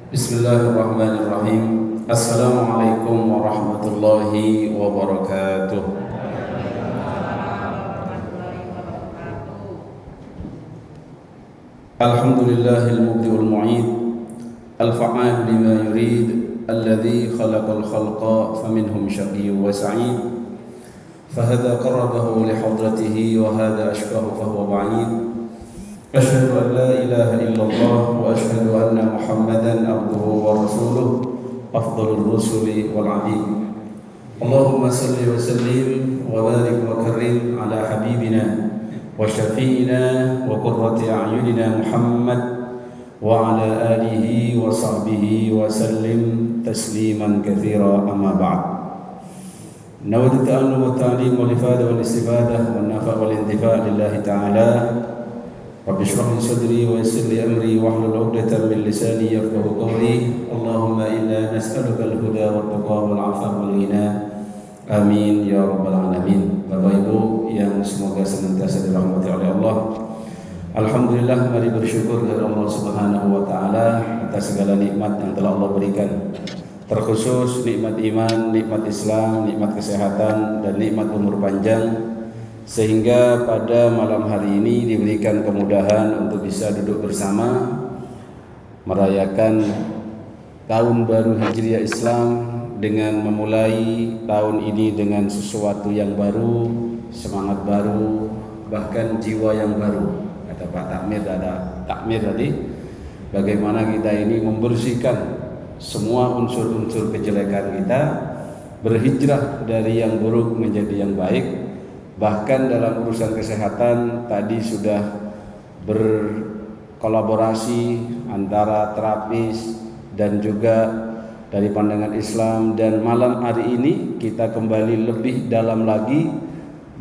Bismillahirrahmanirrahim. Assalamualaikum warahmatullahi wabarakatuh. Alhamdulillahil mubdi'ul mu'id, al-fa'al lima yurid, alladhi khalaqal khalqa faminhum syaqiyyun wa sa'id, fahada qarrabahu li hadratihi wa hada ashqahu fahuwa ba'id. أشهد أن لا إله إلا الله وأشهد أن محمدا عبده ورسوله أفضل الرسل والعبيد. اللهم صل وسلم وبارك وكرم على حبيبنا وشفينا وقرة أعيننا محمد وعلى آله وصحبه وسلم تسليما كثيرا. أما بعد، نود التأمل والتعليم والإفادة والاستفادة والنفع والانتفاع لله تعالى. رب اشرح لي صدري ويسر لي امري واحلل عقدة من لساني يفقهوا قولي. اللهم انا نسالك الهدى والتقى والعفاف والغنى. Amin ya rabbal alamin. Bapak Ibu yang semoga senantiasa dirahmati oleh Allah, alhamdulillah, mari bersyukur kepada Allah Subhanahu wa taala atas segala nikmat yang telah Allah berikan. Terkhusus nikmat iman, nikmat Islam, nikmat kesehatan dan nikmat umur panjang, sehingga pada malam hari ini diberikan kemudahan untuk bisa duduk bersama merayakan tahun baru Hijriah Islam dengan memulai tahun ini dengan sesuatu yang baru, semangat baru, bahkan jiwa yang baru. Kata Pak Takmir, ada takmir tadi, bagaimana kita ini membersihkan semua unsur-unsur kejelekan kita, berhijrah dari yang buruk menjadi yang baik. Bahkan dalam urusan kesehatan tadi sudah berkolaborasi antara terapis dan juga dari pandangan Islam, dan malam hari ini kita kembali lebih dalam lagi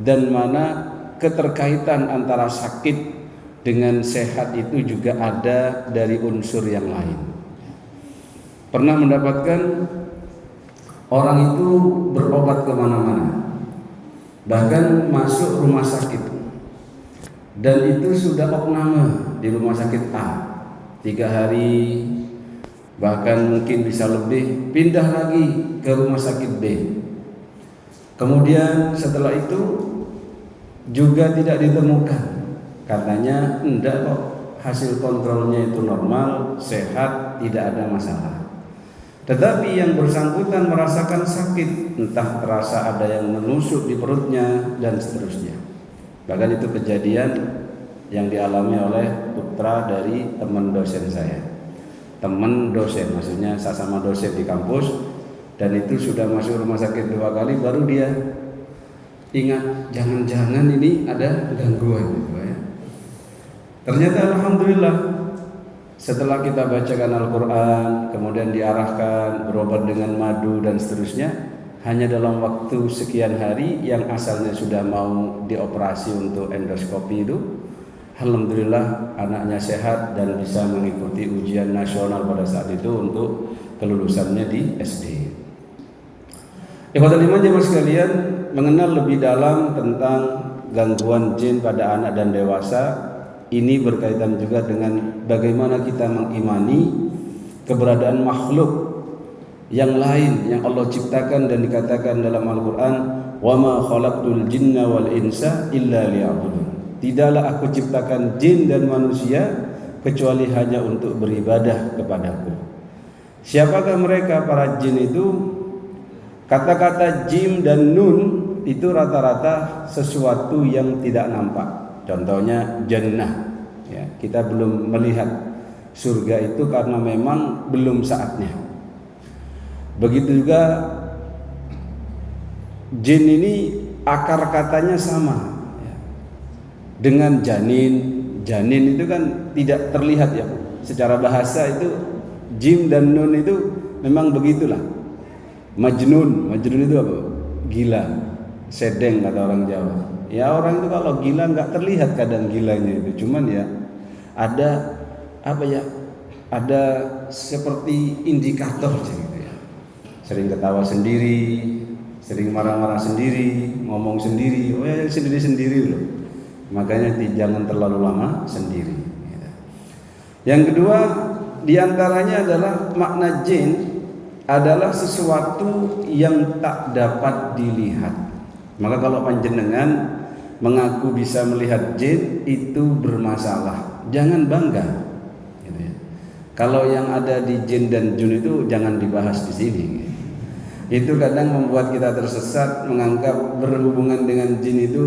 dan mana keterkaitan antara sakit dengan sehat itu juga ada dari unsur yang lain. Pernah mendapatkan orang itu berobat kemana-mana, bahkan masuk rumah sakit, dan itu sudah opname di rumah sakit A 3 hari, bahkan mungkin bisa lebih, pindah lagi ke rumah sakit B. Kemudian setelah itu juga tidak ditemukan, katanya enggak kok, hasil kontrolnya itu normal, sehat, tidak ada masalah. Tetapi yang bersangkutan merasakan sakit, entah terasa ada yang menusuk di perutnya dan seterusnya. Bahkan itu kejadian yang dialami oleh putra dari teman dosen saya. Teman dosen, maksudnya saya sama dosen di kampus, dan itu sudah masuk rumah sakit 2 kali baru dia ingat, jangan-jangan ini ada gangguan gitu ya. Ternyata alhamdulillah, setelah kita bacakan Al-Quran, kemudian diarahkan berobat dengan madu dan seterusnya, hanya dalam waktu sekian hari yang asalnya sudah mau dioperasi untuk endoskopi itu, alhamdulillah anaknya sehat dan bisa mengikuti ujian nasional pada saat itu untuk kelulusannya di SD. Ikhwatul iman jemaah sekalian, mengenal lebih dalam tentang gangguan jin pada anak dan dewasa ini berkaitan juga dengan bagaimana kita mengimani keberadaan makhluk yang lain yang Allah ciptakan dan dikatakan dalam Al-Quran, wa ma khalaqtul jinna wal insa illa liya'budun. Tidaklah aku ciptakan jin dan manusia kecuali hanya untuk beribadah kepadaku. Siapakah mereka para jin itu? Kata-kata jim dan nun itu rata-rata sesuatu yang tidak nampak. Contohnya jannah, ya, kita belum melihat surga itu karena memang belum saatnya. Begitu juga jin ini akar katanya sama ya, dengan janin. Janin itu kan tidak terlihat ya, secara bahasa itu jim dan nun itu memang begitulah. Majnun itu apa? Gila, sedeng kata orang Jawa. Ya, orang itu kalau gila nggak terlihat kadang gilanya itu, cuman ya ada apa ya, ada seperti indikator gitu ya. Sering ketawa sendiri, sering marah-marah sendiri, ngomong sendiri, sendiri-sendiri loh. Makanya jangan terlalu lama sendiri. Yang kedua, Di antaranya adalah makna jin adalah sesuatu yang tak dapat dilihat. Maka kalau panjenengan mengaku bisa melihat jin, itu bermasalah. Jangan bangga. Gitu ya. Kalau yang ada di jin dan jun itu jangan dibahas di sini. Itu kadang membuat kita tersesat, menganggap berhubungan dengan jin itu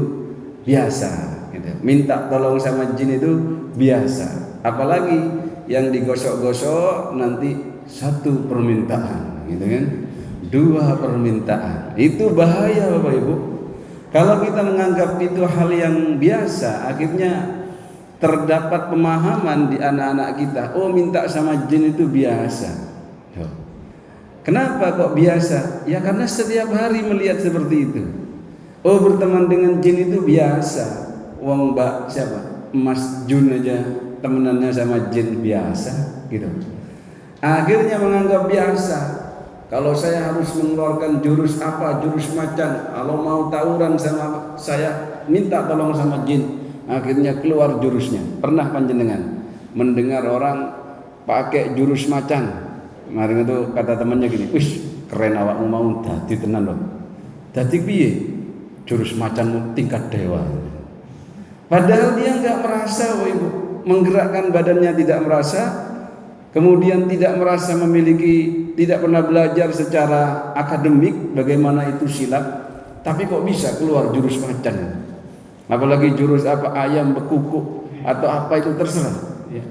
biasa. Gitu. Minta tolong sama jin itu biasa. Apalagi yang digosok-gosok nanti satu permintaan, gitu kan? Dua permintaan. Itu bahaya Bapak Ibu. Kalau kita menganggap itu hal yang biasa, akhirnya terdapat pemahaman di anak-anak kita, oh minta sama jin itu biasa. Kenapa kok biasa? Ya karena setiap hari melihat seperti itu. Oh berteman dengan jin itu biasa. Wong Mbak siapa? Mas Jun aja temenannya sama jin biasa gitu. Akhirnya menganggap biasa. Kalau saya harus mengeluarkan jurus apa, jurus macan, kalau mau tawuran sama saya minta tolong sama jin, akhirnya keluar jurusnya. Pernah panjenengan mendengar orang pakai jurus macan? Kemarin itu kata temannya gini, wis keren awakmu mau dadi tenan loh. Dadi piye? Jurus macanmu tingkat dewa. Padahal dia nggak merasa, Bapak Ibu, menggerakkan badannya tidak merasa, kemudian tidak merasa memiliki, tidak pernah belajar secara akademik bagaimana itu silat, tapi kok bisa keluar jurus macan? Apalagi jurus apa, ayam bekukuk atau apa itu terserah. Ya.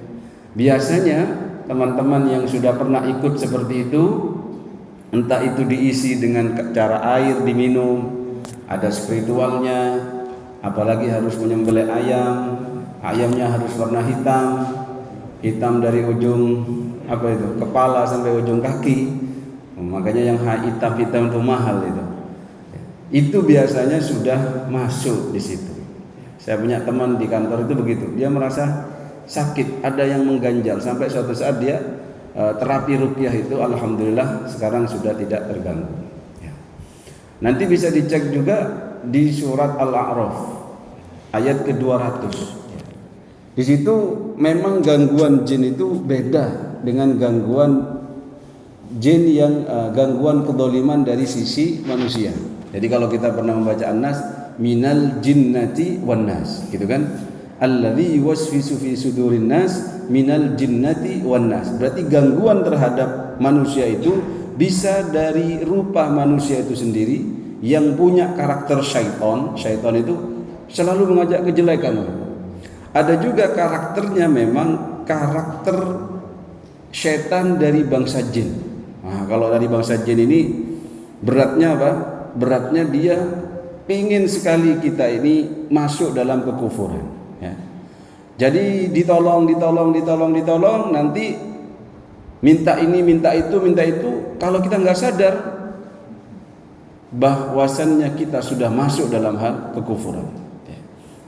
Biasanya teman-teman yang sudah pernah ikut seperti itu, entah itu diisi dengan cara air diminum, ada spiritualnya, apalagi harus menyembelih ayam, ayamnya harus warna hitam, hitam dari ujung apa itu kepala sampai ujung kaki. Makanya yang hitam-hitam itu mahal itu. Itu biasanya sudah masuk di situ. Saya punya teman di kantor itu begitu. Dia merasa sakit, ada yang mengganjal sampai suatu saat dia terapi ruqyah itu alhamdulillah sekarang sudah tidak terganggu. Ya. Nanti bisa dicek juga di surat Al-A'raf ayat ke-200. Di situ memang gangguan jin itu beda dengan gangguan jin yang gangguan kedoliman dari sisi manusia. Jadi kalau kita pernah membaca An-Nas, minal jinnati wan nas, gitu kan? Alladzi yuwaswisu fi sudurin nas minal jinnati wan nas. Berarti gangguan terhadap manusia itu bisa dari rupa manusia itu sendiri yang punya karakter syaitan. Syaitan itu selalu mengajak kejelekan. Ada juga karakternya memang karakter syaitan dari bangsa jin. Nah, kalau dari bangsa jin ini beratnya apa? Beratnya dia ingin sekali kita ini masuk dalam kekufuran. Ya. Jadi ditolong, nanti minta ini, minta itu. Kalau kita nggak sadar bahwasannya kita sudah masuk dalam hal kekufuran. Ya.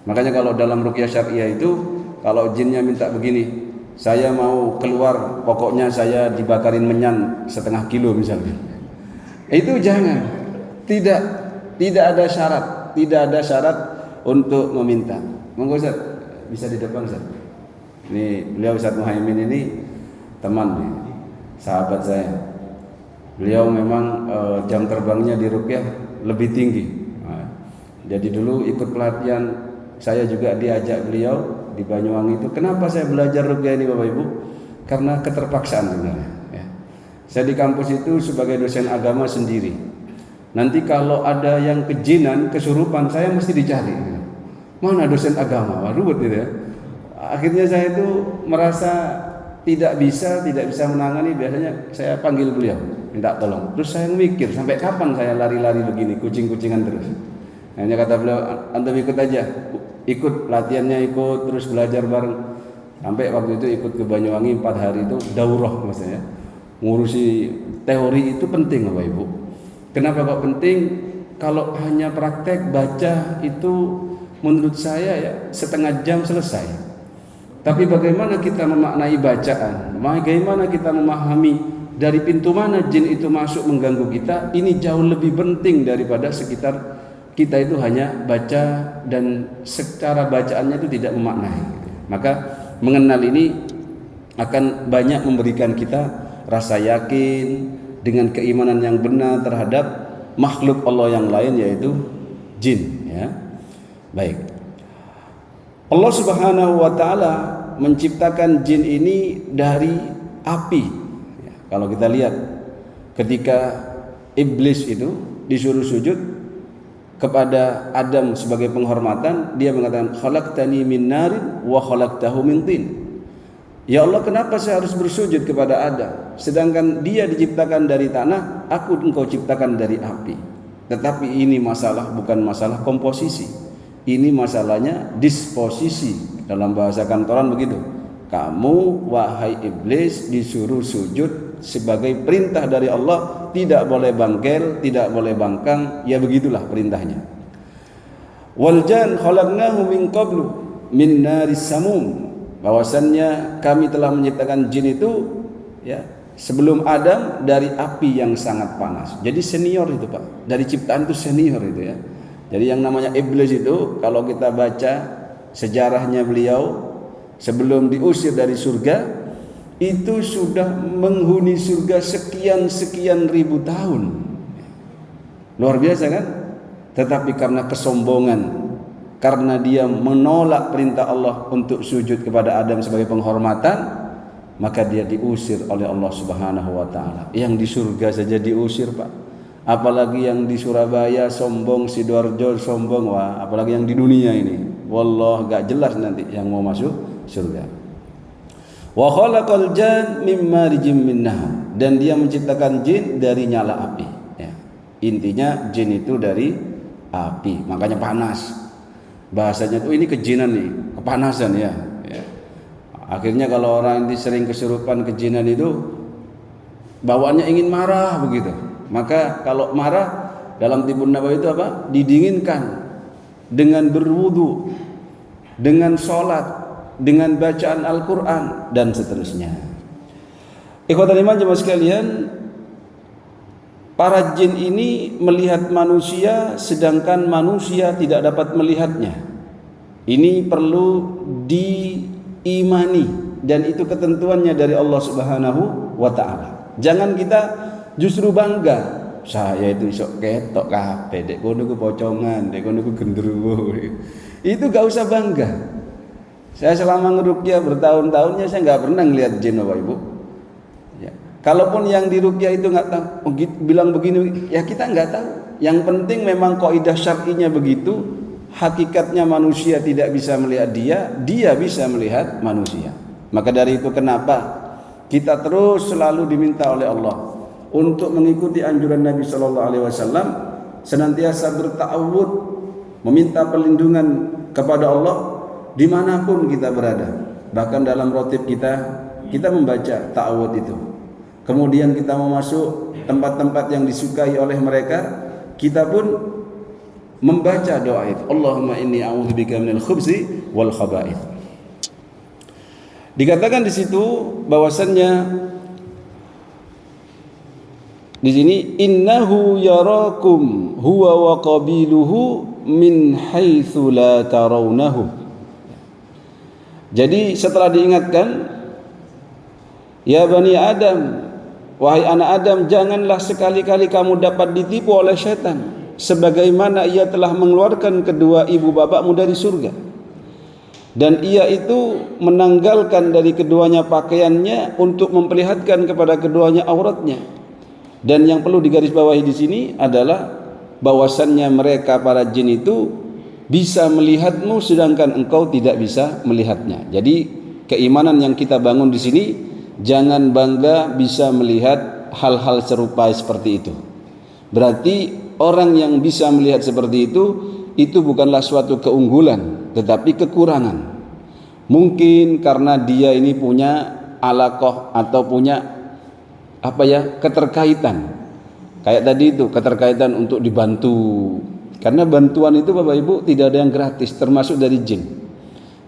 Makanya kalau dalam ruqyah syariah itu, kalau jinnya minta begini, saya mau keluar, pokoknya saya dibakarin menyan 1/2 kilo misalnya. Itu jangan. Tidak ada syarat untuk meminta. Monggo Ustaz, bisa di depan Ustaz. Ini beliau Ustaz Muhaimin ini teman nih, sahabat saya. Beliau memang jam terbangnya di ruqyah lebih tinggi. Nah, jadi dulu ikut pelatihan, saya juga diajak beliau di Banyuwangi itu. Kenapa saya belajar ruqyah ini Bapak Ibu? Karena keterpaksaan sebenarnya. Ya. Saya di kampus itu sebagai dosen agama sendiri. Nanti kalau ada yang kejinan, kesurupan, saya mesti dicari. Mana dosen agama? Wah, ruwet gitu ya. Akhirnya saya itu merasa tidak bisa menangani. Biasanya saya panggil beliau, minta tolong. Terus saya mikir, sampai kapan saya lari-lari begini, kucing-kucingan terus. Hanya kata beliau, antum ikut aja, ikut latihannya, ikut terus belajar bareng. Sampai waktu itu ikut ke Banyuwangi 4 hari itu daurah maksudnya. Ngurusi teori itu penting Bapak Ibu. Kenapa kok penting? Kalau hanya praktek baca itu menurut saya ya 1/2 jam selesai. Tapi bagaimana kita memaknai bacaan? Bagaimana kita memahami dari pintu mana jin itu masuk mengganggu kita? Ini jauh lebih penting daripada sekitar kita itu hanya baca dan secara bacaannya itu tidak memaknai. Maka mengenal ini akan banyak memberikan kita rasa yakin dengan keimanan yang benar terhadap makhluk Allah yang lain, yaitu jin, ya. Baik. Allah Subhanahu wa taala menciptakan jin ini dari api. Ya, kalau kita lihat ketika iblis itu disuruh sujud kepada Adam sebagai penghormatan, dia mengatakan khalaqtani min narin wa khalaqtahu min tin. Ya Allah, kenapa saya harus bersujud kepada Adam sedangkan dia diciptakan dari tanah, aku engkau ciptakan dari api. Tetapi ini masalah bukan masalah komposisi, ini masalahnya disposisi. Dalam bahasa kantoran begitu, kamu wahai iblis disuruh sujud sebagai perintah dari Allah, tidak boleh bangkel, tidak boleh bangkang, ya begitulah perintahnya. Wal jan khalaqnahu min qablu min naris samum, bahwasannya kami telah menciptakan jin itu, ya, sebelum Adam dari api yang sangat panas. Jadi senior itu, Pak, dari ciptaan itu senior itu, ya. Jadi yang namanya iblis itu, kalau kita baca sejarahnya beliau sebelum diusir dari surga, itu sudah menghuni surga sekian ribu tahun. Luar biasa kan? Tetapi karena kesombongan, karena dia menolak perintah Allah untuk sujud kepada Adam sebagai penghormatan, maka dia diusir oleh Allah Subhanahu wa taala. Yang di surga saja diusir, Pak. Apalagi yang di Surabaya sombong, Sidoarjo sombong, wah, apalagi yang di dunia ini. Wallah, gak jelas nanti yang mau masuk surga. Wa khalaqal jan mim marijim min nar, dan dia menciptakan jin dari nyala api, ya. Intinya jin itu dari api, makanya panas. Bahasanya tuh ini kejinan nih, kepanasan, ya. Akhirnya kalau orang ini sering kesurupan kejinan itu bawaannya ingin marah begitu. Maka kalau marah dalam Tibbun Nabawi itu apa? Didinginkan dengan berwudu, dengan sholat, dengan bacaan Al-Quran, dan seterusnya. Ikhwatal iman jemaah sekalian, para jin ini melihat manusia sedangkan manusia tidak dapat melihatnya. Ini perlu diimani, dan itu ketentuannya dari Allah Subhanahu wa taala. Jangan kita justru bangga, saya itu isok ketok kabeh, dek kono ku pocongan, dek kono ku genderuwo. Itu gak usah bangga. Saya selama ngeruqyah bertahun-tahunnya saya nggak pernah ngelihat jin, Bapak Ibu. Ya. Kalaupun yang diruqyah itu nggak tahu, bilang begini, ya kita nggak tahu. Yang penting memang kaidah syar'inya begitu. Hakikatnya manusia tidak bisa melihat dia, dia bisa melihat manusia. Maka dari itu kenapa kita terus selalu diminta oleh Allah untuk mengikuti anjuran Nabi Shallallahu Alaihi Wasallam, senantiasa berta'awud, meminta perlindungan kepada Allah dimanapun kita berada. Bahkan dalam rotib kita membaca ta'awud itu. Kemudian kita mau masuk tempat-tempat yang disukai oleh mereka, kita pun membaca doa itu. Allahumma inni a'udzubika minal khubzi wal khaba'ith. Dikatakan di situ bahwasannya di sini innahu yarakum huwa wa qabiluhu min haitsu la tarawnahu. Jadi setelah diingatkan, ya Bani Adam, wahai anak Adam, janganlah sekali-kali kamu dapat ditipu oleh setan, sebagaimana ia telah mengeluarkan kedua ibu bapakmu dari surga, dan ia itu menanggalkan dari keduanya pakaiannya untuk memperlihatkan kepada keduanya auratnya. Dan yang perlu digarisbawahi di sini adalah bahwasannya mereka para jin itu bisa melihatmu sedangkan engkau tidak bisa melihatnya. Jadi keimanan yang kita bangun di sini, jangan bangga bisa melihat hal-hal serupa seperti itu. Berarti orang yang bisa melihat seperti itu bukanlah suatu keunggulan, tetapi kekurangan. Mungkin karena dia ini punya alaqah atau punya keterkaitan. Kayak tadi itu, keterkaitan untuk dibantu. Karena bantuan itu Bapak Ibu tidak ada yang gratis, termasuk dari jin.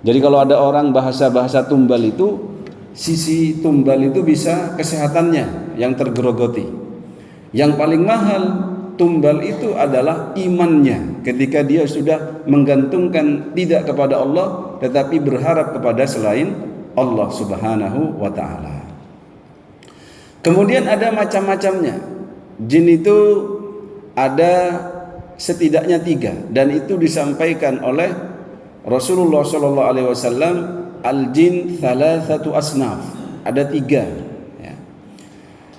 Jadi kalau ada orang bahasa-bahasa tumbal itu, sisi tumbal itu bisa kesehatannya yang tergerogoti. Yang paling mahal tumbal itu adalah imannya, ketika dia sudah menggantungkan tidak kepada Allah tetapi berharap kepada selain Allah Subhanahu wa taala. Kemudian ada macam-macamnya. Jin itu ada setidaknya 3 dan itu disampaikan oleh Rasulullah sallallahu alaihi wasallam, al-jin thalathatu asnaf. Ada 3 ya.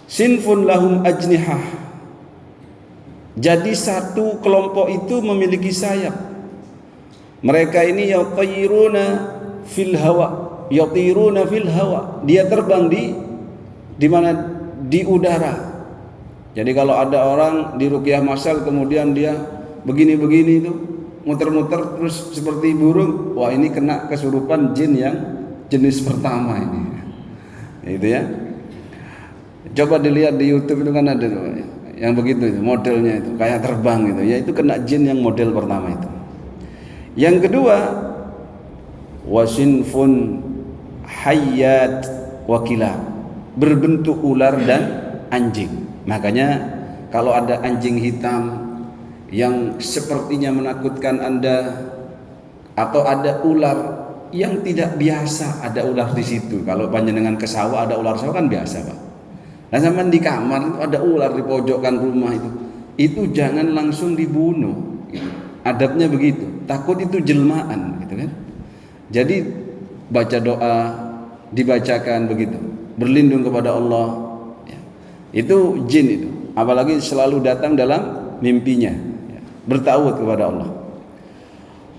Sinfun lahum ajnihah. Jadi satu kelompok itu memiliki sayap. Mereka ini yatiruna fil hawa. Yatiruna fil hawa. Dia terbang di mana? Di udara. Jadi kalau ada orang di ruqyah masal kemudian dia begini-begini itu muter-muter terus seperti burung, wah ini kena kesurupan jin yang jenis pertama ini. Itu ya. Coba dilihat di YouTube itu kan ada yang begitu itu, modelnya itu kayak terbang gitu. Ya itu kena jin yang model pertama itu. Yang kedua, wasinfun hayyat wakila, berbentuk ular dan anjing. Makanya kalau ada anjing hitam yang sepertinya menakutkan Anda, atau ada ular yang tidak biasa, ada ular di situ. Kalau panjenengan ke sawah ada ular sawah kan biasa, Pak. Nah, zaman di kamar itu ada ular di pojokan rumah itu jangan langsung dibunuh. Gitu. Adabnya begitu. Takut itu jelmaan, gitu kan. Jadi baca doa, dibacakan begitu, berlindung kepada Allah. Itu jin itu, apalagi selalu datang dalam mimpinya, bertawud kepada Allah.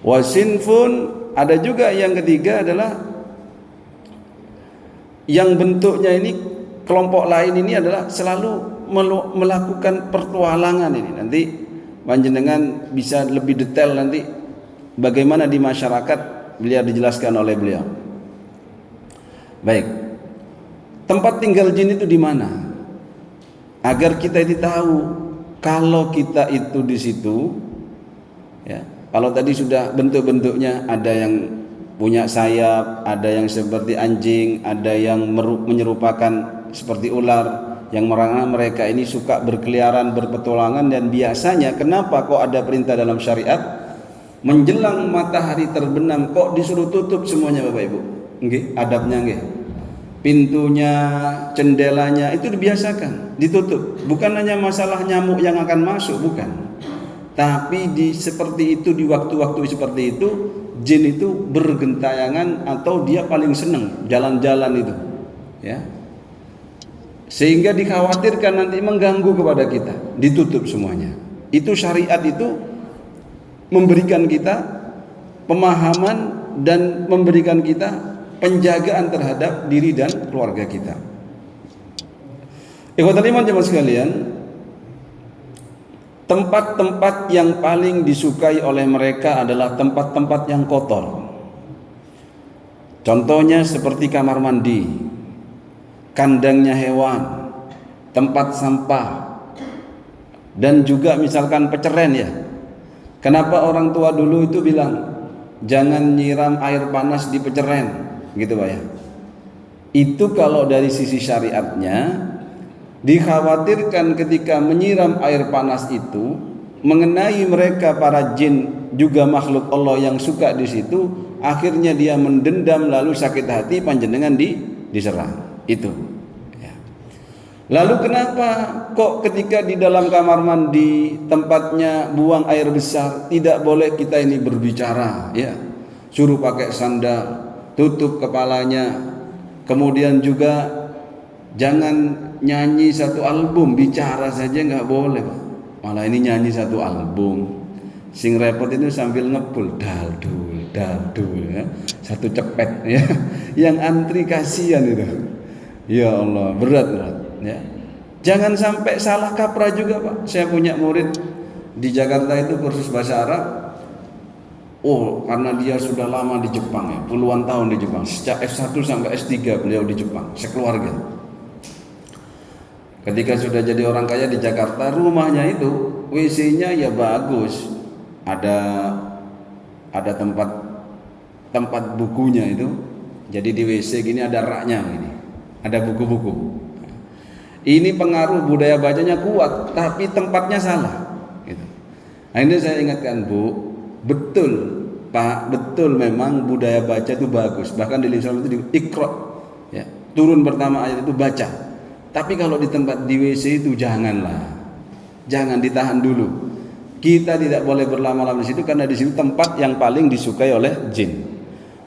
Wasinfun, ada juga yang ketiga adalah yang bentuknya ini, kelompok lain ini adalah selalu melakukan pertualangan ini. Nanti panjenengan bisa lebih detail nanti bagaimana di masyarakat, beliau dijelaskan oleh beliau. Baik, tempat tinggal jin itu di mana? Agar kita itu tahu kalau kita itu di situ, ya. Kalau tadi sudah bentuk-bentuknya, ada yang punya sayap, ada yang seperti anjing, ada yang menyerupakan seperti ular, yang mereka ini suka berkeliaran, berpetualangan, dan biasanya kenapa kok ada perintah dalam syariat menjelang matahari terbenam kok disuruh tutup semuanya, Bapak Ibu? Nggih, adabnya nggih. Pintunya, jendelanya itu dibiasakan ditutup. Bukan hanya masalah nyamuk yang akan masuk, bukan. Tapi seperti itu, di waktu-waktu seperti itu, jin itu bergentayangan atau dia paling senang jalan-jalan itu, ya. Sehingga dikhawatirkan nanti mengganggu kepada kita, ditutup semuanya. Itu syariat itu memberikan kita pemahaman dan memberikan kita penjagaan terhadap diri dan keluarga kita. Ikhwatul iman jemaah sekalian, tempat-tempat yang paling disukai oleh mereka adalah tempat-tempat yang kotor. Contohnya seperti kamar mandi, kandangnya hewan, tempat sampah, dan juga misalkan peceren ya. Kenapa orang tua dulu itu bilang jangan nyiram air panas di peceren? Gitu Pak ya. Itu kalau dari sisi syariatnya dikhawatirkan ketika menyiram air panas itu mengenai mereka para jin juga makhluk Allah yang suka di situ, akhirnya dia mendendam lalu sakit hati panjenengan diserang. Itu. Ya. Lalu kenapa kok ketika di dalam kamar mandi tempatnya buang air besar tidak boleh kita ini berbicara ya. Suruh pakai sandal, tutup kepalanya, kemudian juga jangan nyanyi satu album, bicara saja nggak boleh, Pak. Malah ini nyanyi satu album, sing repot itu sambil ngepul daldul ya, satu cepet ya, yang antri kasihan itu, ya Allah berat ya. Jangan sampai salah kaprah juga, Pak. Saya punya murid di Jakarta itu kursus bahasa Arab. Oh, karena dia sudah lama di Jepang ya, puluhan tahun di Jepang. Sejak S1 sampai S3 beliau di Jepang, sekeluarga. Ketika sudah jadi orang kaya di Jakarta, rumahnya itu WC-nya ya bagus. Ada tempat bukunya itu. Jadi di WC gini ada raknya gini. Ada buku-buku. Ini pengaruh budaya bacanya kuat, tapi tempatnya salah gitu. Nah, ini saya ingatkan, Bu, betul Pak, betul memang budaya baca itu bagus. Bahkan di Islam itu di Iqra, ya, turun pertama ayat itu baca. Tapi kalau di tempat di WC itu janganlah. Jangan, ditahan dulu. Kita tidak boleh berlama-lama di situ karena di situ tempat yang paling disukai oleh jin.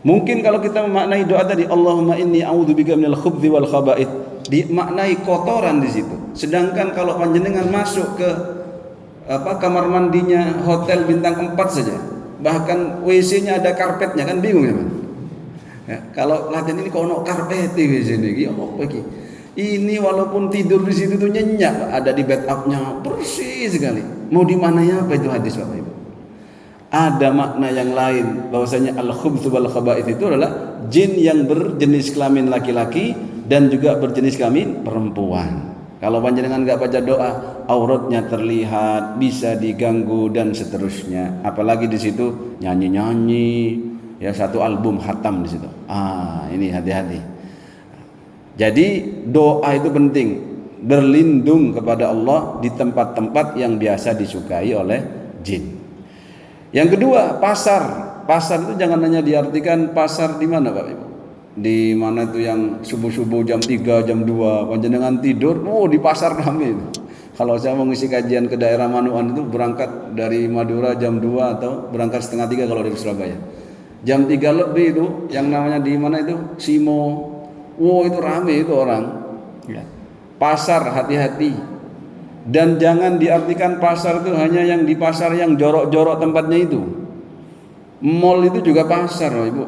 Mungkin kalau kita memaknai doa tadi, Allahumma inni a'udzubika minal khubthi wal khaba'ith, dimaknai kotoran di situ. Sedangkan kalau panjenengan masuk ke kamar mandinya hotel bintang 4 saja, bahkan WC-nya ada karpetnya, kan bingung ya, Pak? Ya, kalau latihan ini kok ono karpet di WC ini, apa iki? Ini walaupun tidur di situ tuh nyenyak, ada di bed up-nya bersih sekali. Mau dimanai apa itu hadis Bapak Ibu? Ada makna yang lain, bahwasanya al-khubthu wal khaba'ith itu adalah jin yang berjenis kelamin laki-laki dan juga berjenis kelamin perempuan. Kalau panjenengan enggak baca doa, auratnya terlihat, bisa diganggu dan seterusnya. Apalagi di situ nyanyi-nyanyi, ya, satu album khatam di situ. Ini hati-hati. Jadi doa itu penting, berlindung kepada Allah di tempat-tempat yang biasa disukai oleh jin. Yang kedua, pasar. Pasar itu jangan hanya diartikan pasar di mana, Pak Ibu? Di mana itu yang subuh-subuh jam 3, jam 2, panjenengan tidur, di pasar kami itu. Kalau saya mau ngisi kajian ke daerah Manuan itu berangkat dari Madura jam 2 atau berangkat setengah 3 kalau dari Surabaya. Jam 3 lebih itu yang namanya di mana itu? Simo. Itu rame itu orang. Ya. Pasar, hati-hati. Dan jangan diartikan pasar itu hanya yang di pasar yang jorok-jorok tempatnya itu. Mall itu juga pasar, Ibu.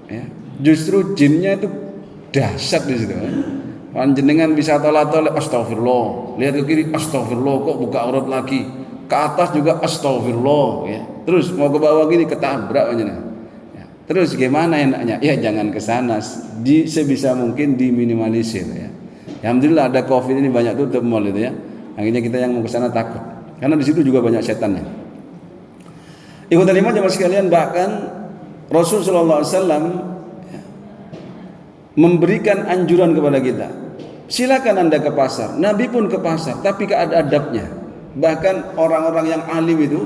Ya. Justru jinnya itu dahsyat di situ. Panjenengan bisa tolak-tolak, astagfirullah. Lihat ke kiri, astagfirullah, kok buka aurat lagi. Ke atas juga astagfirullah. Ya. Terus mau ke bawah gini ketabrak panjenengan. Terus gimana enaknya? Ya jangan ke sana. Sebisa mungkin diminimalisir ya. Alhamdulillah ada Covid ini banyak tutup mall itu ya. Akhirnya kita yang mau ke sana takut. Karena di situ juga banyak setannya. Ikhwatal iman jemaah sekalian, bahkan Rasul sallallahu alaihi wasallam memberikan anjuran kepada kita. Silakan Anda ke pasar. Nabi pun ke pasar, tapi ada adabnya. Bahkan orang-orang yang alim itu,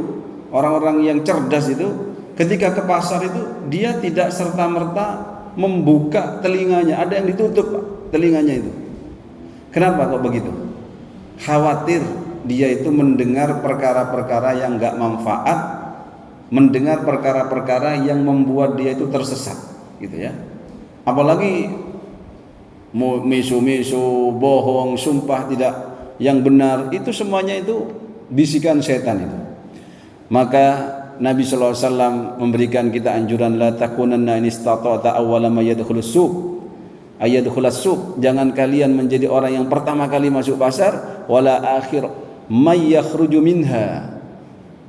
orang-orang yang cerdas itu, ketika ke pasar itu dia tidak serta-merta membuka telinganya, ada yang ditutup telinganya itu. Kenapa kok begitu? Khawatir dia itu mendengar perkara-perkara yang enggak manfaat, mendengar perkara-perkara yang membuat dia itu tersesat, gitu ya. Apalagi misu-misu, bohong, sumpah tidak yang benar, itu semuanya itu bisikan setan itu. Maka Nabi sallallahu alaihi wasallam memberikan kita anjuran, la takunanna in istata'ta awwala ma yadkhulus suq ayadkhulas suq. Jangan kalian menjadi orang yang pertama kali masuk pasar, wala akhir may yakhruju minha,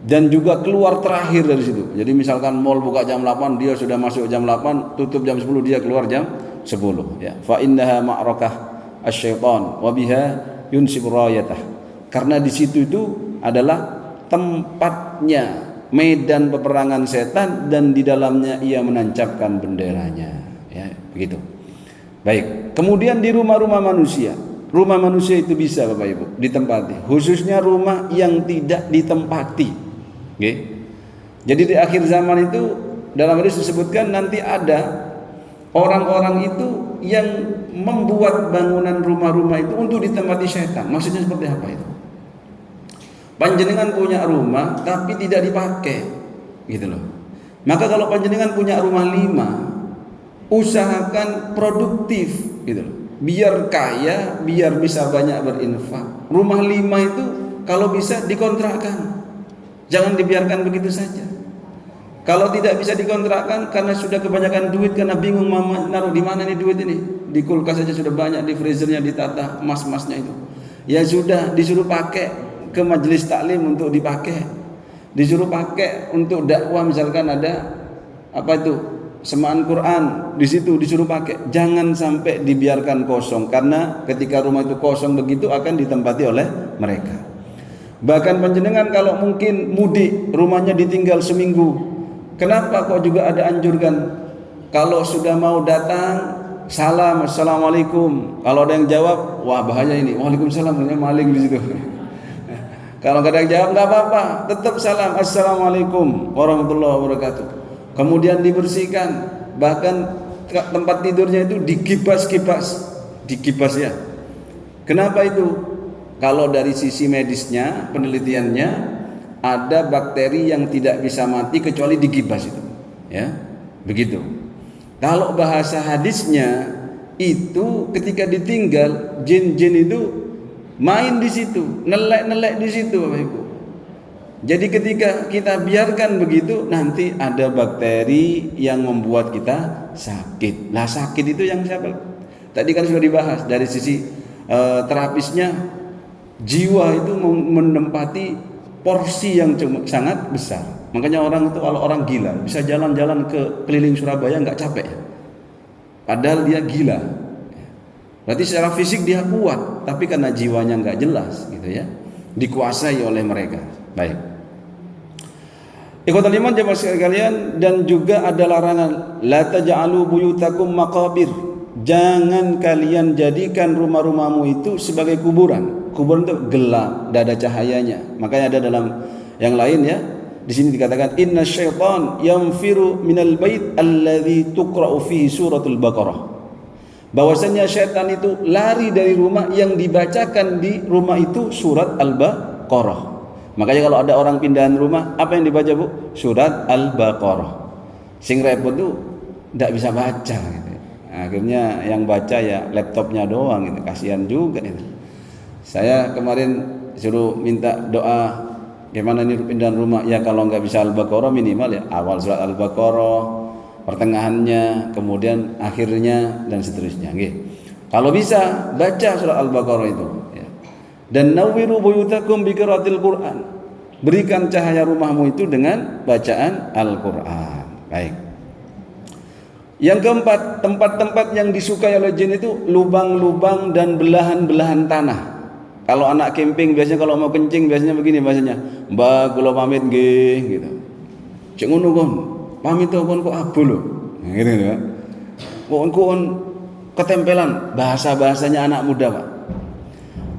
dan juga keluar terakhir dari situ. Jadi misalkan mall buka jam 8, dia sudah masuk jam 8, tutup jam 10, dia keluar jam 10 ya. Fa innaha ma'rakah asy-syaitan wa biha yunsib rayatah. Karena di situ itu adalah tempatnya, medan peperangan setan, dan di dalamnya ia menancapkan benderanya ya, begitu. Baik, kemudian di rumah-rumah manusia. Rumah manusia itu bisa Bapak Ibu ditempati, khususnya rumah yang tidak ditempati. Okay? Jadi di akhir zaman itu dalam hadis disebutkan nanti ada orang-orang itu yang membuat bangunan rumah-rumah itu untuk ditempati setan. Maksudnya seperti apa itu? Panjenengan punya rumah tapi tidak dipakai, gitu loh. Maka kalau panjenengan punya rumah 5, usahakan produktif, gitu loh. Biar kaya, biar bisa banyak berinfak. Rumah 5 itu kalau bisa dikontrakkan, jangan dibiarkan begitu saja. Kalau tidak bisa dikontrakkan karena sudah kebanyakan duit, karena bingung mama naruh di mana nih duit ini, di kulkas saja sudah banyak, di freezernya ditata emas-emasnya itu. Ya sudah, disuruh pakai ke majelis taklim untuk dipakai, disuruh pakai untuk dakwah, misalkan ada apa itu semaan Quran di situ disuruh pakai. Jangan sampai dibiarkan kosong, karena ketika rumah itu kosong begitu akan ditempati oleh mereka. Bahkan panjenengan kalau mungkin mudik, rumahnya ditinggal seminggu, kenapa kok juga ada anjurkan kalau sudah mau datang salam, assalamualaikum. Kalau ada yang jawab, wah bahaya ini, waalaikumsalam, maling di situ. Kalau nggak ada yang jawab nggak apa-apa, tetap salam, assalamualaikum warahmatullahi wabarakatuh. kemudian dibersihkan, bahkan tempat tidurnya itu dikipas ya. Kenapa itu? Kalau dari sisi medisnya, penelitiannya, ada bakteri yang tidak bisa mati kecuali dikipas itu, ya, begitu. Kalau bahasa hadisnya itu ketika ditinggal, jin-jin itu main di situ, nelek di situ, Bapak Ibu. Jadi ketika kita biarkan begitu, nanti ada bakteri yang membuat kita sakit. Nah, sakit itu yang siapa? Tadi kan sudah dibahas dari sisi terapisnya, jiwa itu menempati porsi yang sangat besar. Makanya orang itu kalau orang gila bisa jalan-jalan ke keliling Surabaya nggak capek, padahal dia gila. Berarti secara fisik dia kuat, tapi karena jiwanya nggak jelas, gitu ya, dikuasai oleh mereka. Baik. Ikhwatul iman jemaah sekalian, dan juga ada larangan la taj'alu buyutakum maqabir. Jangan kalian jadikan rumah-rumahmu itu sebagai kuburan. Kuburan itu gelap, tidak ada cahayanya. Makanya ada dalam yang lain, ya. Di sini dikatakan inna syaitan yanfiru minal bait alladzi tuqra'u fihi suratul Baqarah. Bahwasanya syaitan itu lari dari rumah yang dibacakan di rumah itu surat Al-Baqarah. Makanya kalau ada orang pindahan rumah, apa yang dibaca, Bu? Surat Al-Baqarah. Sing repot tuh tidak bisa baca, gitu. Akhirnya yang baca ya laptopnya doang, gitu. Kasihan juga itu. Saya kemarin suruh minta doa, gimana nih pindahan rumah? Ya kalau nggak bisa Al-Baqarah minimal ya awal surat Al-Baqarah, pertengahannya, kemudian akhirnya, dan seterusnya. Kalau bisa baca surat Al-Baqarah itu. Ya. Dan nawwiru buyutakum biqiraatil Qur'an. Berikan cahaya rumahmu itu dengan bacaan Al-Qur'an. Baik. Yang keempat, tempat-tempat yang disukai oleh jin itu lubang-lubang dan belahan-belahan tanah. Kalau anak camping biasanya kalau mau kencing biasanya begini bahasanya, "Mbak, kula pamit nggih," gitu. Cek ngono kon, pamit kon kok abu lho. Gitu ya. Kon ketempelan bahasa-bahasanya anak muda, Pak.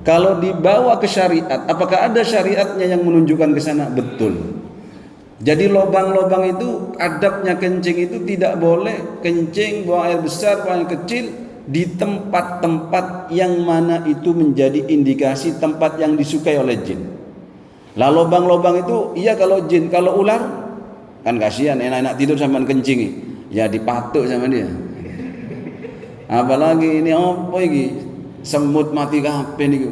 Kalau dibawa ke syariat, apakah ada syariatnya yang menunjukkan ke sana? Betul. Jadi lubang-lubang itu, adabnya kencing itu tidak boleh kencing, buang air besar, buang air kecil di tempat-tempat yang mana itu menjadi indikasi tempat yang disukai oleh jin. Lah lubang-lubang itu, iya kalau jin, kalau ular kan kasihan, enak-enak tidur sampean kencing, ya dipatuk sama dia. Apalagi ini apa iki? Semut mati kabeh niku.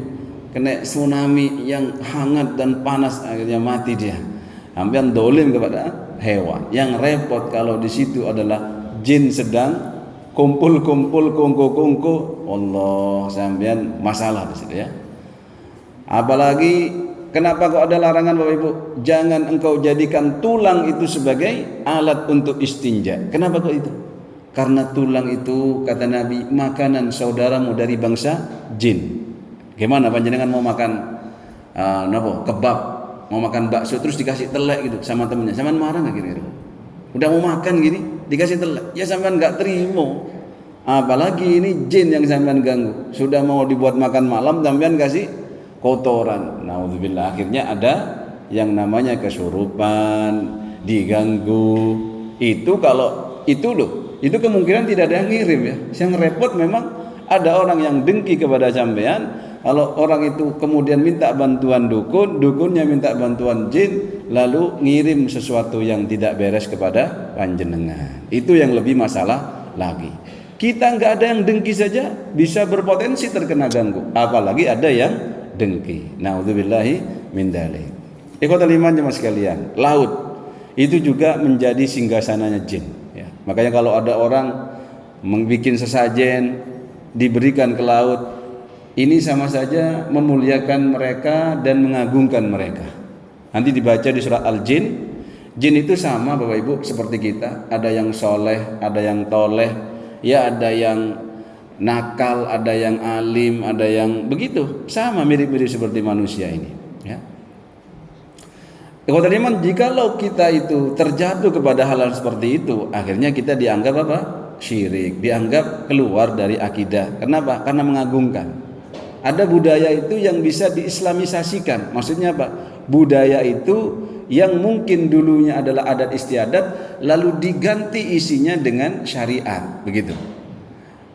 Kena tsunami yang hangat dan panas, akhirnya mati dia. Sampean dolim kepada hewan. Yang repot kalau di situ adalah jin sedang kumpul-kumpul kongko-kongko, Allah, sampean masalah di situ, ya. Apalagi kenapa kok ada larangan, Bapak Ibu? Jangan engkau jadikan tulang itu sebagai alat untuk istinja. Kenapa kok itu? Karena tulang itu kata Nabi makanan saudaramu dari bangsa jin. Gimana panjenengan mau makan kebab, mau makan bakso terus dikasih telek gitu sama temennya, sampean marah nggak kira-kira? Udah mau makan gini dikasih telek, ya sampean nggak terima. Apalagi ini jin yang sampean ganggu, sudah mau dibuat makan malam sampean kasih kotoran. Naudzubillah, akhirnya ada yang namanya kesurupan, diganggu. Itu kalau itu loh, itu kemungkinan tidak ada yang ngirim, ya. Yang repot memang ada orang yang dengki kepada sampean. Kalau orang itu kemudian minta bantuan dukun, dukunnya minta bantuan jin, lalu ngirim sesuatu yang tidak beres kepada panjenengan. Itu yang lebih masalah lagi. Kita nggak ada yang dengki saja bisa berpotensi terkena ganggu, apalagi ada yang dengki. Naudzubillahi min dzalik. Ikhwatul iman jemaah sekalian, laut itu juga menjadi singgasananya jin, ya. Makanya kalau ada orang membuat sesajen diberikan ke laut, ini sama saja memuliakan mereka dan mengagungkan mereka. Nanti dibaca di surat Al-Jin. Jin itu sama Bapak Ibu seperti kita. Ada yang soleh, ada yang toleh, ya, ada yang nakal, ada yang alim, ada yang begitu. Sama mirip-mirip seperti manusia ini, ya. Ikhwatul iman, jikalau kita itu terjatuh kepada hal-hal seperti itu, akhirnya kita dianggap apa? Syirik, dianggap keluar dari akidah. Kenapa? Karena mengagungkan. Ada budaya itu yang bisa diislamisasikan. Maksudnya apa? Budaya itu yang mungkin dulunya adalah adat istiadat, lalu diganti isinya dengan syariat, begitu.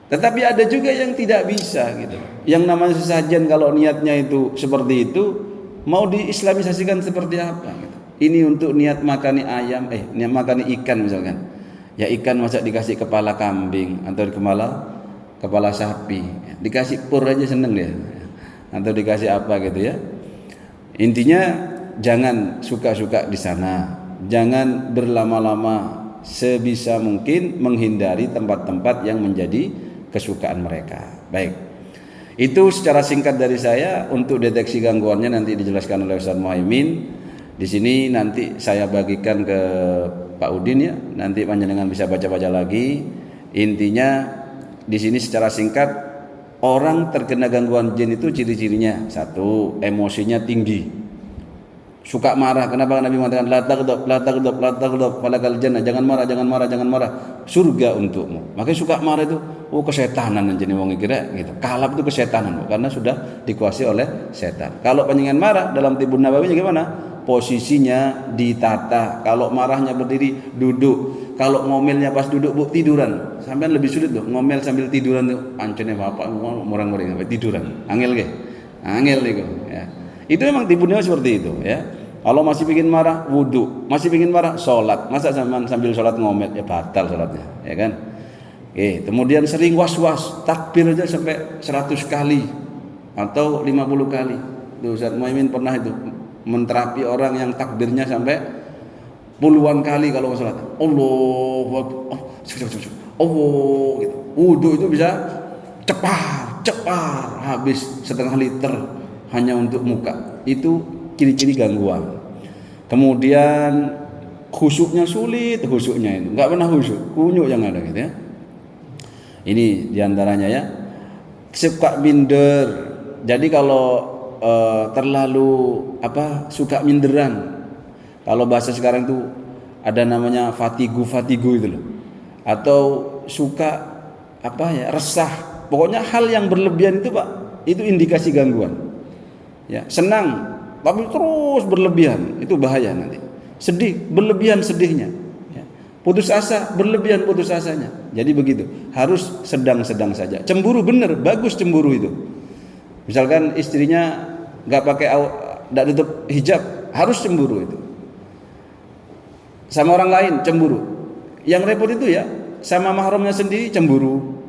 Tetapi ada juga yang tidak bisa gitu. Yang namanya sesajen kalau niatnya itu seperti itu, mau diislamisasikan seperti apa gitu. Ini untuk niat makani ayam, niat makani ikan misalkan. Ya ikan masa dikasih kepala kambing atau kepala sapi, dikasih pur aja seneng dia. Atau dikasih apa gitu ya. Intinya jangan suka-suka di sana. Jangan berlama-lama, sebisa mungkin menghindari tempat-tempat yang menjadi kesukaan mereka. Baik. Itu secara singkat dari saya. Untuk deteksi gangguannya nanti dijelaskan oleh Ustaz Muhaimin. Di sini nanti saya bagikan ke Pak Udin ya. Nanti panjenengan bisa baca-baca lagi. Intinya di sini secara singkat, orang terkena gangguan jin itu ciri-cirinya: satu, emosinya tinggi, suka marah. Kenapa Nabi mengatakan la taghdab falakal jannah, jangan marah, surga untukmu. Makanya suka marah itu kesetanan anjene wong kira gitu. Kalap itu kesetanan karena sudah dikuasai oleh setan. Kalau panjenengan marah, dalam Tibun Nabawi gimana? Posisinya ditata. Kalau marahnya berdiri, duduk. Kalau ngomelnya pas duduk, tiduran. Sampean lebih sulit tuh ngomel sambil tiduran tuh. Ancene bapak murang-muring sampai tiduran. Angel ge. Angel niku ya. Itu memang tipunya seperti itu ya. Kalau masih pingin marah, wudhu. Masih pingin marah, sholat. Masa sambil sholat ngomel, ya batal sholatnya, ya kan? Kemudian sering was-was, takbir aja sampai 100 kali atau 50 kali. Tuh Ustaz Muhaimin pernah itu menterapi orang yang takbirnya sampai puluhan kali kalau sholat. Allahu Akbar, Allah gitu. Wudhu itu bisa cepat habis setengah liter hanya untuk muka. Itu ciri-ciri gangguan. Kemudian khusyuknya sulit, khusyuknya itu nggak pernah khusyuk, kunyuk yang ada gitu ya. Ini diantaranya ya. Suka minder. Jadi kalau terlalu suka minderan. Kalau bahasa sekarang itu ada namanya fatigu itu loh. Atau suka resah. Pokoknya hal yang berlebihan itu Pak, itu indikasi gangguan. Ya, senang tapi terus berlebihan, itu bahaya nanti. Sedih, berlebihan sedihnya. Ya. Putus asa, berlebihan putus asanya. Jadi begitu, harus sedang-sedang saja. Cemburu benar, bagus cemburu itu. Misalkan istrinya nggak tutup hijab, harus cemburu itu. Sama orang lain cemburu. Yang repot itu ya, sama mahramnya sendiri cemburu,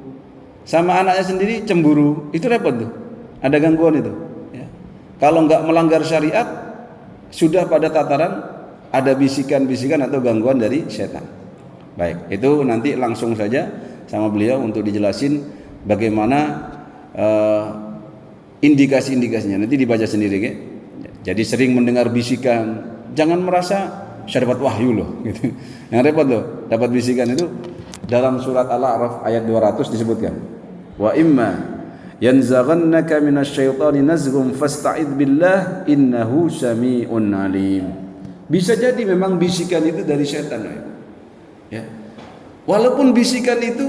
sama anaknya sendiri cemburu. Itu repot tuh. Ada gangguan itu. Kalau nggak melanggar syariat, sudah pada tataran ada bisikan-bisikan atau gangguan dari setan. Baik, itu nanti langsung saja sama beliau untuk dijelasin bagaimana indikasi-indikasinya. Nanti dibaca sendiri, ya. Jadi sering mendengar bisikan, jangan merasa saya dapat wahyu loh, gitu. Yang repot loh, dapat bisikan itu dalam surat Al-A'raf ayat 200 disebutkan. Wa imma yanzaghannaka minasyaitani nazghum fasta'id billah innahu sami'un alim. Bisa jadi memang bisikan itu dari setan ya. Walaupun bisikan itu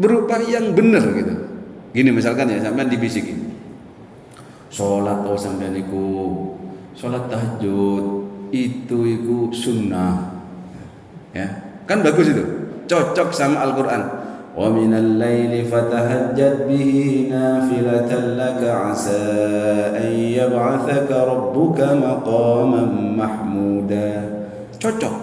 berupa yang benar gitu. Gini misalkan ya, sampean dibisikin. Salat sampean iku salat tahajud itu sunnah. Ya, kan bagus itu. Cocok sama Al-Qur'an. Wa minal laili fatahajjad bihi nafilatan laka asa an yab'atsaka rabbuka maqaman mahmuda. Cocok.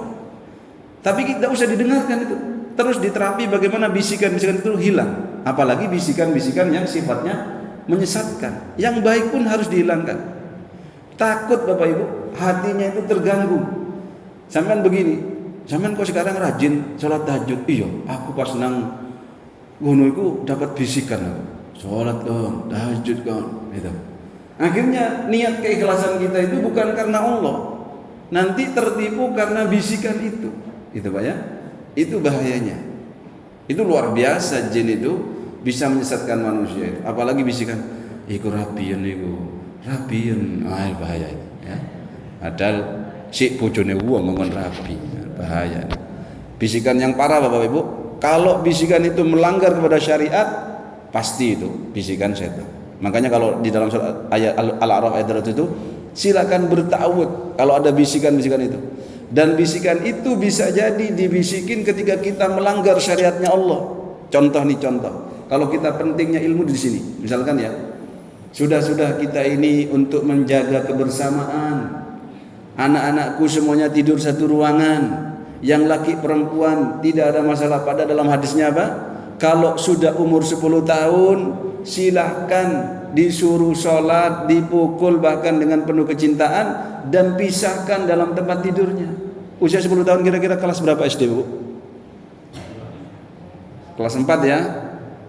Tapi tidak usah didengarkan itu. Terus diterapi bagaimana bisikan-bisikan itu hilang. Apalagi bisikan-bisikan yang sifatnya menyesatkan. Yang baik pun harus dihilangkan. Takut Bapak Ibu, hatinya itu terganggu. Sampean begini, sampean kok sekarang rajin sholat tahajud? Iya, aku pas nang ngono iku dapat bisikan, sholat dong, tahajud dong, gitu. Akhirnya niat keikhlasan kita itu bukan karena Allah, nanti tertipu karena bisikan itu Pak ya. Itu bahayanya. Itu luar biasa, jin itu bisa menyesatkan manusia itu. Apalagi bisikan, iku rapian, bahaya itu ya. Padahal si bojone wong ngomong rapi, bahaya. Bisikan yang parah Bapak Ibu, kalau bisikan itu melanggar kepada syariat, pasti itu bisikan setan. Makanya kalau di dalam surat ayat Al-A'raf ayat 100 itu silakan berta'awud kalau ada bisikan-bisikan itu. Dan bisikan itu bisa jadi dibisikin ketika kita melanggar syariatnya Allah. Contoh. Kalau kita pentingnya ilmu di sini, misalkan ya, sudah kita ini untuk menjaga kebersamaan. Anak-anakku semuanya tidur satu ruangan. Yang laki perempuan tidak ada masalah. Pada dalam hadisnya apa? Kalau sudah umur 10 tahun, silahkan disuruh sholat, dipukul bahkan dengan penuh kecintaan, dan pisahkan dalam tempat tidurnya. Usia 10 tahun kira-kira kelas berapa SD, Bu? Kelas 4 ya?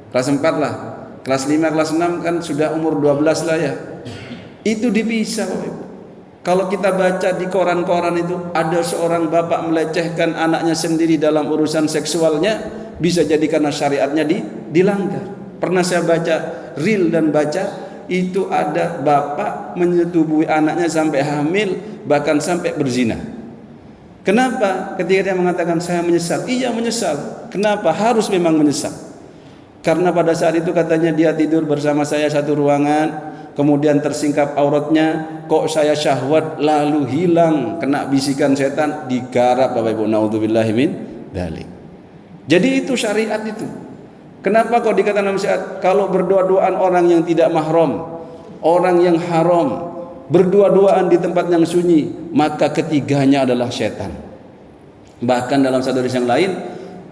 Kelas 4 lah. Kelas 5, kelas 6 kan sudah umur 12 lah ya. Itu dipisah, Bapak Ibu. Kalau kita baca di koran-koran itu, ada seorang bapak melecehkan anaknya sendiri dalam urusan seksualnya, bisa jadi karena syariatnya dilanggar. Pernah saya baca reel dan baca itu ada bapak menyetubuhi anaknya sampai hamil, bahkan sampai berzina. Kenapa? Ketika dia mengatakan saya menyesal, iya menyesal. Kenapa? Harus memang menyesal. Karena pada saat itu katanya dia tidur bersama saya satu ruangan, kemudian tersingkap auratnya, kok saya syahwat lalu hilang, kena bisikan setan, digarap Bapak Ibu, naudzubillahi min dzalik. Jadi itu syariat itu. Kenapa kok dikatakan dalam syariat kalau berdua-duaan orang yang tidak mahram, orang yang haram, berdua-duaan di tempat yang sunyi, maka ketiganya adalah setan. Bahkan dalam satu hadis yang lain,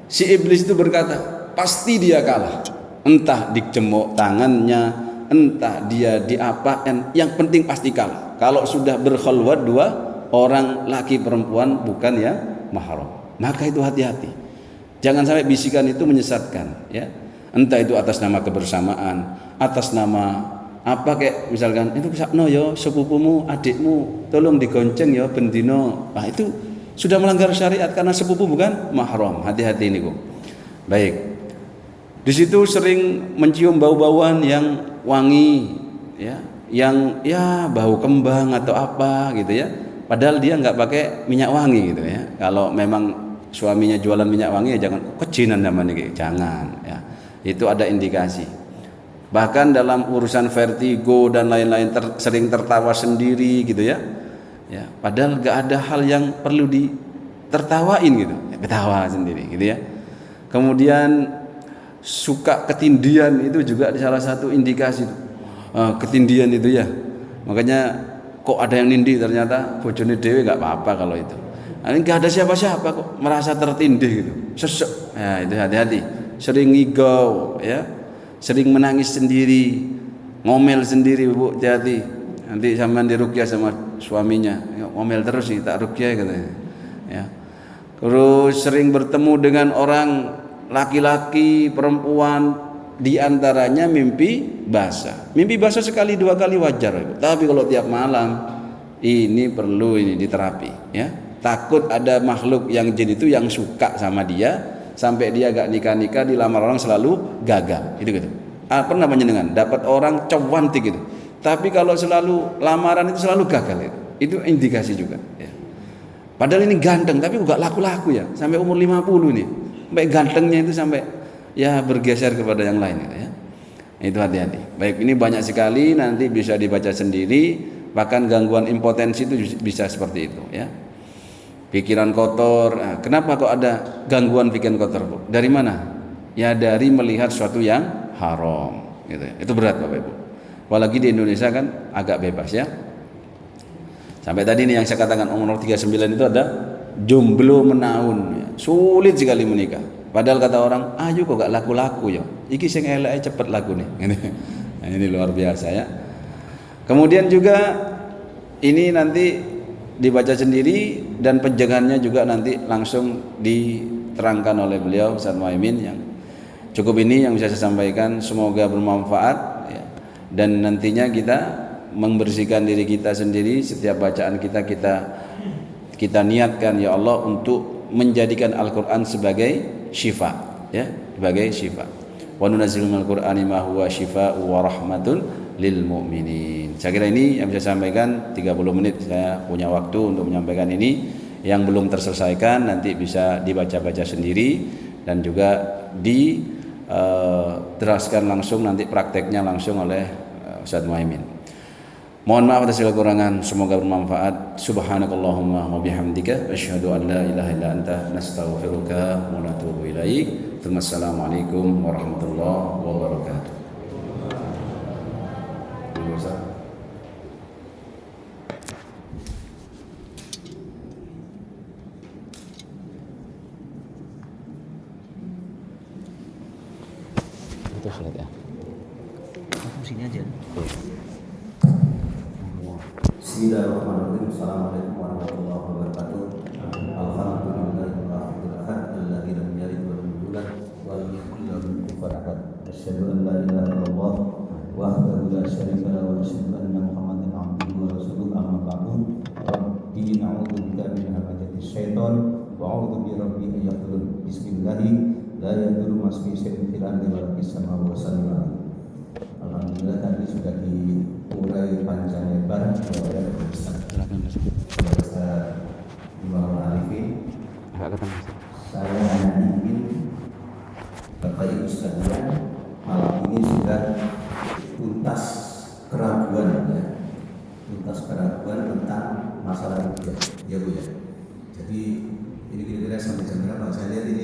si iblis itu berkata, pasti dia kalah. Entah dicemuk tangannya, entah dia diapain, yang penting pasti kalah. Kalau sudah berkhalwat dua orang laki perempuan bukan ya mahram, maka itu hati-hati. Jangan sampai bisikan itu menyesatkan, ya. Entah itu atas nama kebersamaan, atas nama apa kayak misalkan itu sakno yo sepupumu, adikmu, tolong digonceng yo bendino. Nah, itu sudah melanggar syariat karena sepupu bukan mahram. Hati-hati ini, Bu. Baik. Di situ sering mencium bau-bauan yang wangi, ya, yang ya bau kembang atau apa gitu ya. Padahal dia nggak pakai minyak wangi gitu ya. Kalau memang suaminya jualan minyak wangi ya jangan kejinan namanya gitu. Jangan ya. Itu ada indikasi. Bahkan dalam urusan vertigo dan lain-lain sering tertawa sendiri gitu ya. Ya, padahal nggak ada hal yang perlu ditertawain gitu. Ya, ketawa sendiri gitu ya. Kemudian suka ketindian itu juga salah satu indikasi itu. Ketindian itu ya. Makanya kok ada yang nindih ternyata bojone dhewe nggak apa-apa kalau itu. Ini nggak ada siapa-siapa kok merasa tertindih gitu. Sesek. Ya, itu hati-hati. Sering ngigau ya. Sering menangis sendiri, ngomel sendiri, Bu, hati-hati. Nanti sampean diruqyah sama suaminya. Ngomel terus sih tak ruqyah katanya. Ya. Terus sering bertemu dengan orang laki-laki, perempuan, di antaranya mimpi basah. Mimpi basah sekali dua kali wajar, Ibu. Tapi kalau tiap malam ini perlu diterapi, ya. Takut ada makhluk yang jin itu yang suka sama dia sampai dia gak nikah-nikah, dilamar orang selalu gagal. Itu gitu. Pernah panjenengan dapat orang cantik gitu. Tapi kalau selalu lamaran itu selalu gagal itu. Itu indikasi juga, ya. Padahal ini ganteng tapi gak laku-laku ya. Sampai umur 50 nih. Sampai gantengnya itu sampai ya bergeser kepada yang lain gitu ya. Itu hati-hati. Baik, ini banyak sekali, nanti bisa dibaca sendiri. Bahkan gangguan impotensi itu bisa seperti itu ya. Pikiran kotor. Nah, kenapa kok ada gangguan pikiran kotor, Bu? Dari mana? Ya dari melihat sesuatu yang haram gitu ya. Itu berat Bapak Ibu. Apalagi di Indonesia kan agak bebas ya. Sampai tadi nih yang saya katakan umur 39 itu ada jomblo menaun ya. Sulit sekali menikah. Padahal kata orang, ayo kok gak laku-laku ya. Iki sing eleke cepet laku nih. Nah, ini luar biasa ya. Kemudian juga ini nanti dibaca sendiri dan penjagaannya juga nanti langsung diterangkan oleh beliau Ustaz Muhaimin. Yang cukup ini yang bisa saya sampaikan, semoga bermanfaat ya. Dan nantinya kita membersihkan diri kita sendiri, setiap bacaan kita niatkan ya Allah untuk menjadikan Al-Qur'an sebagai syifa ya, sebagai syifa. Wa nunazzilu minal Qur'ani ma huwa syifaa'u wa rahmatun lil mu'minin. Saya kira ini yang bisa saya sampaikan. 30 menit saya punya waktu untuk menyampaikan ini. Yang belum terselesaikan nanti bisa dibaca-baca sendiri dan juga diteraskan langsung nanti prakteknya langsung oleh Ustaz Muhaimin. Mohon maaf atas segala kekurangan, semoga bermanfaat. Subhanakallahumma wa bihamdika asyhadu an la ilaha illa anta nastaghfiruka wa natubu ilaik. Wassalamualaikum warahmatullahi wabarakatuh. Itu sulit ya. Sini aja. Bismillahirrahmanirrahim. Assalamualaikum warahmatullahi wabarakatuh. Alhamdulillahirabbil alamin alladzi lam yalid wa lam yulad wa lam yakul lahu kufuwan ahad. Asyhadu an la ilaha illallah wahdahu la syarika lahu wa asyhadu anna Muhammadan abduhu wa rasuluhu amma ba'du. Rabbi na'udzu bika min hamazati syaitan wa a'udzu bi rabbi an yahdurun. Bismillah la yadurru masmi syai'un fil ardi wa fis samawati wa sallallahu. Alhamdulillah tadi sudah diurai panjang lebar oleh Ustaz Imam Arifin. Saya hanya ingin Bapak Ibu sekalian, malam ini sudah tuntas keraguan tentang masalah rupiah, ya Bu ya. Jadi ini kira-kira sampai jam berapa? Saya lihat ini